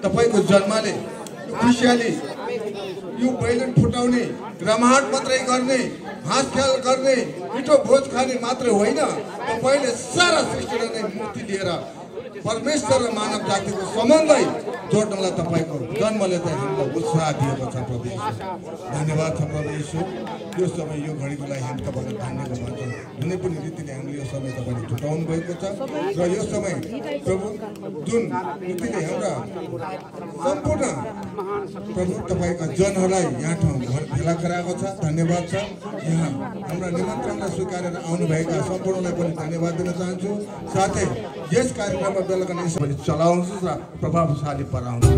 तपाईको जन्मले खुशियाली यो बैलन फुटाउने रमाहाट मात्रै गर्ने हाँस खेल गर्ने मिठो भोज खाने मात्रै होइन तपाईले सारा सृष्टिलाई नै मुक्ति लिएर परमेश्वर र मानव जातिको सम्बन्धै जोड्नलाई तपाईको जन्मले चाहिँ हामीलाई उत्साह दिएको छ प्रभु येशू। धन्यवाद छ प्रभु येशू। यो समय यो घडीको लागि हामी तपाईलाई धन्यवाद भन्छौँ। कुनै पनि रीतिले हामीले यो समय तपाईले छुटाउनु भएको छ र यो समय प्रभु जुन रीतिले हाम्रा सम्पूर्ण प्रभु तपाईँका जनहरूलाई यहाँ ठाउँ भेला गराएको छ। धन्यवाद छ। यहाँ हाम्रा निमन्त्रणलाई स्वीकारेर आउनुभएका सम्पूर्णलाई पनि धन्यवाद दिन चाहन्छु। साथै यस कार्यक्रममा बेलुका नै चलाउँछु र प्रभावशाली बनाउँछु।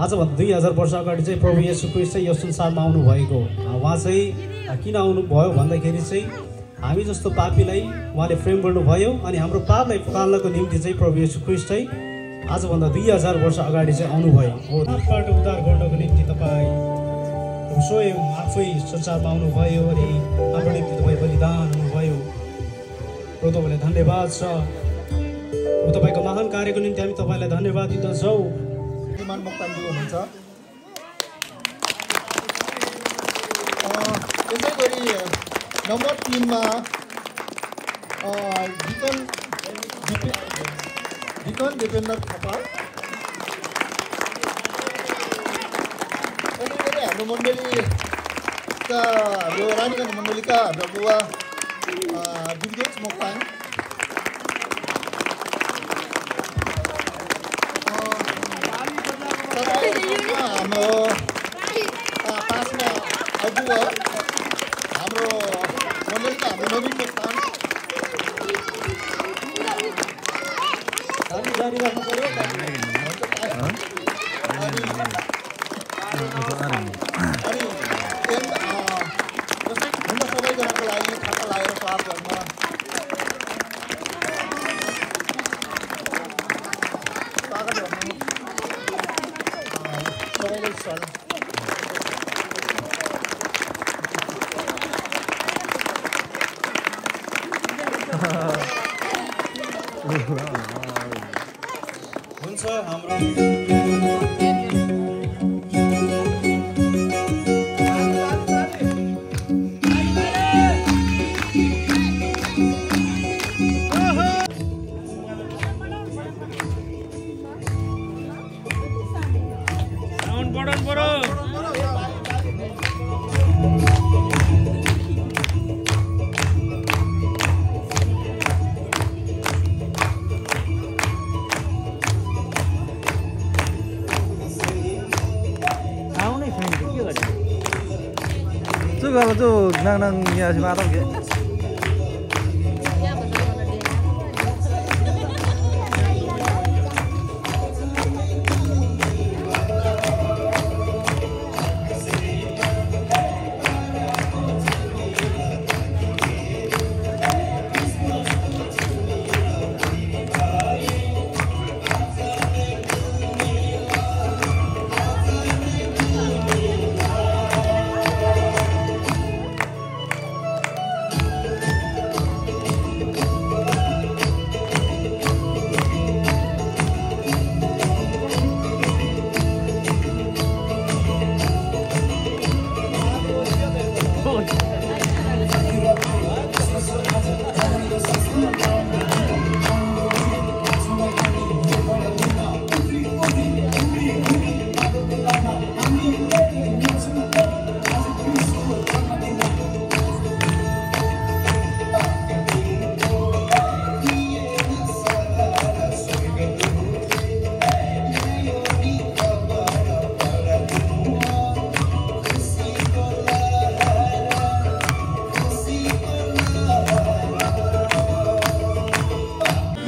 आजभन्दा 2000 वर्ष अगाडि चाहिँ प्रभु येशू ख्रीष्ट चाहिँ यो संसारमा आउनुभएको। उहाँ चाहिँ किन आउनुभयो भन्दाखेरि चाहिँ हामी जस्तो पापीलाई उहाँले प्रेम गर्नुभयो अनि हाम्रो पापलाई फुकाल्नको निम्ति चाहिँ प्रभु येशू ख्रीष्ट चाहिँ आजभन्दा 2000 वर्ष अगाडि चाहिँ आउनुभयो। हो पापबाट उद्धार गर्नको निम्ति तपाईँ स्वयं आफै संसारमा आउनुभयो अनि हाम्रो निम्ति तपाईँ बलिदान हुनुभयो। प्रभु तपाईँलाई धन्यवाद छ। तपाईँको महान कार्यको निम्ति हामी तपाईँलाई धन्यवाद दिँदछौँ। श्रीमान मोक्तानजी हुनुहुन्छ। त्यसै गरी नम्बर 3 मा डिकन देवेन्द्र थापा। त्यसै गरी हाम्रो मण्डलीका हाम्रो रानीगञ्ज मण्डलीका हाम्रो बुवा दिव्येश मोक्तान। हाम्रो पासमा अबुवा हाम्रो मण्डलीका हाम्रो नवीन मोक्तान। जारी राख्नु पर्यो। सबैजनाको लागि खाता लागेर स्वागत गर्न सबैले स्वागत। हुन्छ हाम्रो这个就能也是把到给。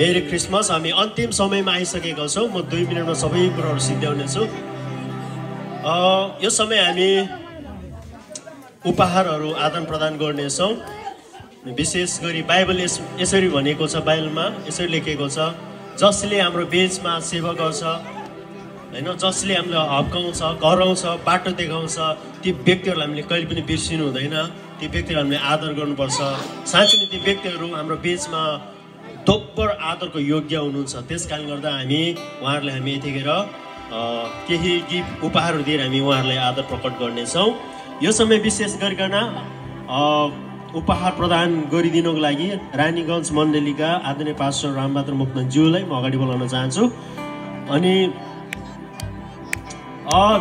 मेरी क्रिसमस हामी अन्तिम समयमा आइसकेका छौँ। म 2 मिनेटमा सबै कुराहरू सिद्ध्याउने छु। यो समय हामी उपहारहरू आदान प्रदान गर्नेछौँ। विशेष गरी बाइबल यसरी भनेको छ, बाइबलमा यसरी लेखेको छ, जसले हाम्रो बीचमा सेवा गर्छ होइन जसले हामीलाई हप्काउँछ कराउँछ बाटो देखाउँछ ती व्यक्तिहरूलाई हामीले कहिले पनि बिर्सिनु हुँदैन ती व्यक्तिहरूलाई हामीले आदर गर्नुपर्छ साँच्चै नै ती व्यक्तिहरू हाम्रो बिचमा दोब्बर आदरको योग्य हुनुहुन्छ त्यस कारणले गर्दा हामी उहाँहरूलाई हामी यतिखेर केही गिफ्ट उपहारहरू दिएर हामी उहाँहरूलाई आदर प्रकट गर्नेछौँ यो समय विशेष गरिकन उपहार प्रदान गरिदिनुको लागि रानीगञ्ज मण्डलीका आदरणीय पास्टर रामबहादुर मुक्तानज्यूलाई म अगाडि बोलाउन चाहन्छु अनि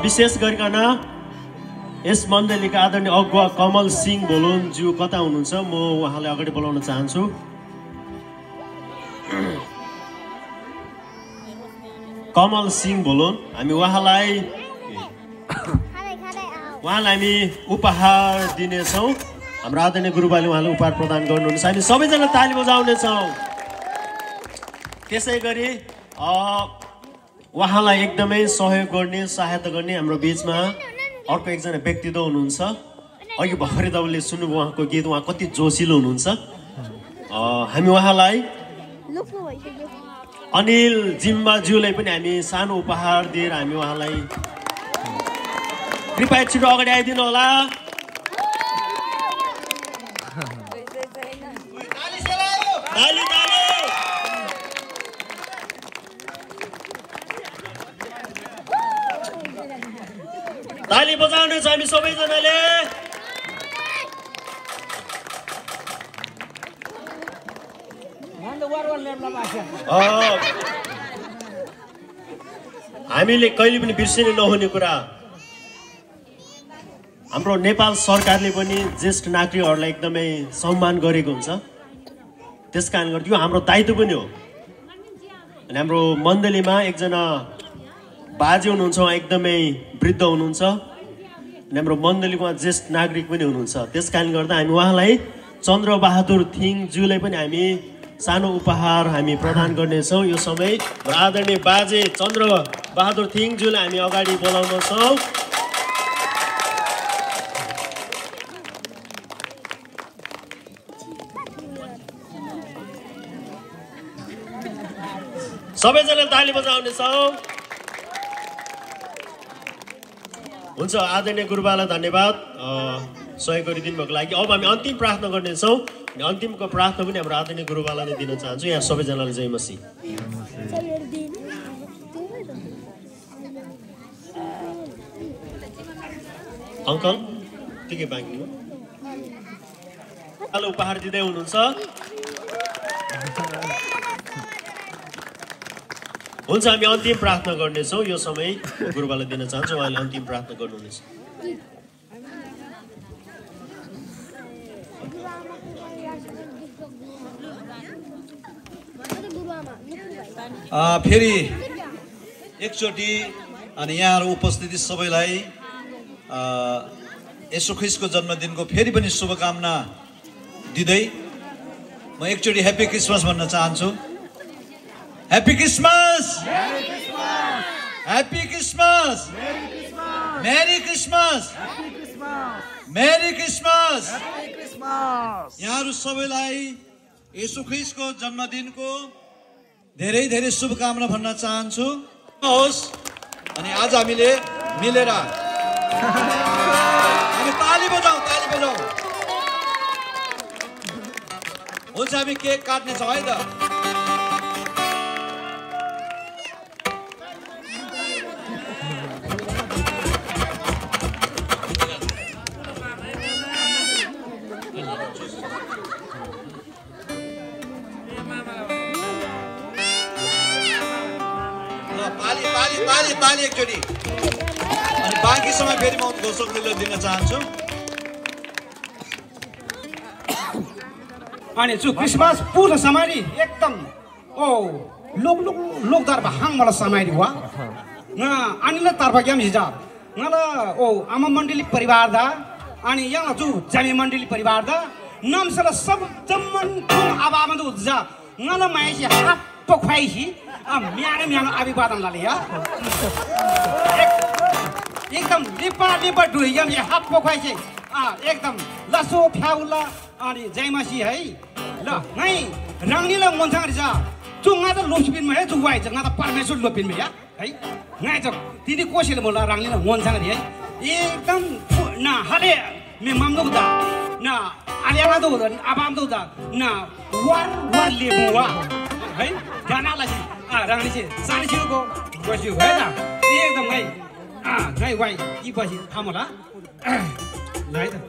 विशेष गरिकन यस मण्डलीका आदरणीय अगुवा कमल सिंह भोलोनज्यू कता हुनुहुन्छ म उहाँलाई अगाडि बोलाउन चाहन्छु कमल सिंह भोलोन हामी उहाँलाई हामी उपहार दिनेछौँ हाम्रो आदरणीय गुरुबाले उहाँले उपहार प्रदान गर्नुहुनेछ हामी सबैजना ताली बजाउनेछौँ त्यसै गरी उहाँलाई एकदमै सहयोग गर्ने सहायता गर्ने हाम्रो बिचमा अर्को एकजना व्यक्तित्व हुनुहुन्छ अघि भर्खरै तपाईँले सुन्नुभयो उहाँको गीत उहाँ कति जोसिलो हुनुहुन्छ हामी उहाँलाई अनिल जिम्बाज्यूलाई पनि हामी सानो उपहार दिएर हामी उहाँलाई कृपया छिटो अगाडि आइदिनु होला ताली बजाउनेछ हामी सबैजनाले हामीले कहिले पनि बिर्सिनु नहुने कुरा हाम्रो नेपाल सरकारले पनि ज्येष्ठ नागरिकहरूलाई एकदमै सम्मान गरेको हुन्छ त्यस कारणले गर्दा यो हाम्रो दायित्व पनि हो अनि हाम्रो मण्डलीमा एकजना बाजे हुनुहुन्छ उहाँ एकदमै वृद्ध हुनुहुन्छ अनि हाम्रो मण्डलीको उहाँ ज्येष्ठ नागरिक पनि हुनुहुन्छ त्यस कारणले गर्दा हामी उहाँलाई चन्द्रबहादुर थिङज्यूलाई पनि हामी सानो उपहार हामी प्रदान गर्नेछौँ यो समय आदरणीय बाजे चन्द्रबहादुर थिङज्यूलाई हामी अगाडि बोलाउनेछौँ सबैजनाले ताली बजाउनेछौँ हुन्छ आदरणीय गुरुबालाई धन्यवाद सहयोग गरिदिनु भएको लागि अब हामी अन्तिम प्रार्थना गर्नेछौँ अनि अन्तिमको प्रार्थना पनि हाम्रो आदरणीय गुरुबालाई नै दिन चाहन्छु यहाँ सबैजनाले जय मसीह अङ्कल के बाँकी हो उपहार दिँदै हुनुहुन्छ हुन्छ हामी अन्तिम प्रार्थना गर्नेछौँ यो समय गुरुबालाई दिन चाहन्छु उहाँले अन्तिम प्रार्थना गर्नुहुनेछ फेरि एकचोटि अनि यहाँहरू उपस्थिति सबैलाई येशू ख्रीष्टको जन्मदिनको फेरि पनि शुभकामना दिँदै म एकचोटि ह्याप्पी क्रिसमस भन्न चाहन्छु happy Christmas happy Christmas merry Christmas merry Christmas यहाँहरू सबैलाई येशू ख्रीष्टको जन्मदिनको धेरै धेरै शुभकामना भन्न चाहन्छु होस् अनि आज हामीले मिलेर हामी ताली बजाऊ हुन्छ हामी केक काट्नेछौँ है त ताली एकचोटि अनि बाँकी समय फेरि म घोषक मूल्य दिन चाहन्छु अनि छु क्रिसमस पूर्ण समारी एकदम लोक दरबा हाङ मलाई समारी हुआ न अनिल तर्फा क्या हिसाब न आमा मण्डली परिवार दा अनि यहाँ छु जामी मण्डली परिवार दा नाम सला सब जम्मन आबामा दु जा नला माइसी हाप पख्वाइसी म्यानो अभिवादन लाले या एकदम लिपा डुइम या हाप पख्वाइसी एकदम लसो फ्याउला अनि जयमासी है ल नै रंगनीला मोनसँग रिजा चुंगा त लोपिन मै जुवाइ जंगा त परमेश्वर लोपिन मै या है ngai chok tini kosil mola rangli na ngon sang ri ekdam na hale me mam do da na aliana do da abam do da na war le buwa है गाना लागि rangli che sani chu ko kosil bhai da ekdam ngai ngai wai i पछि थामोला lai da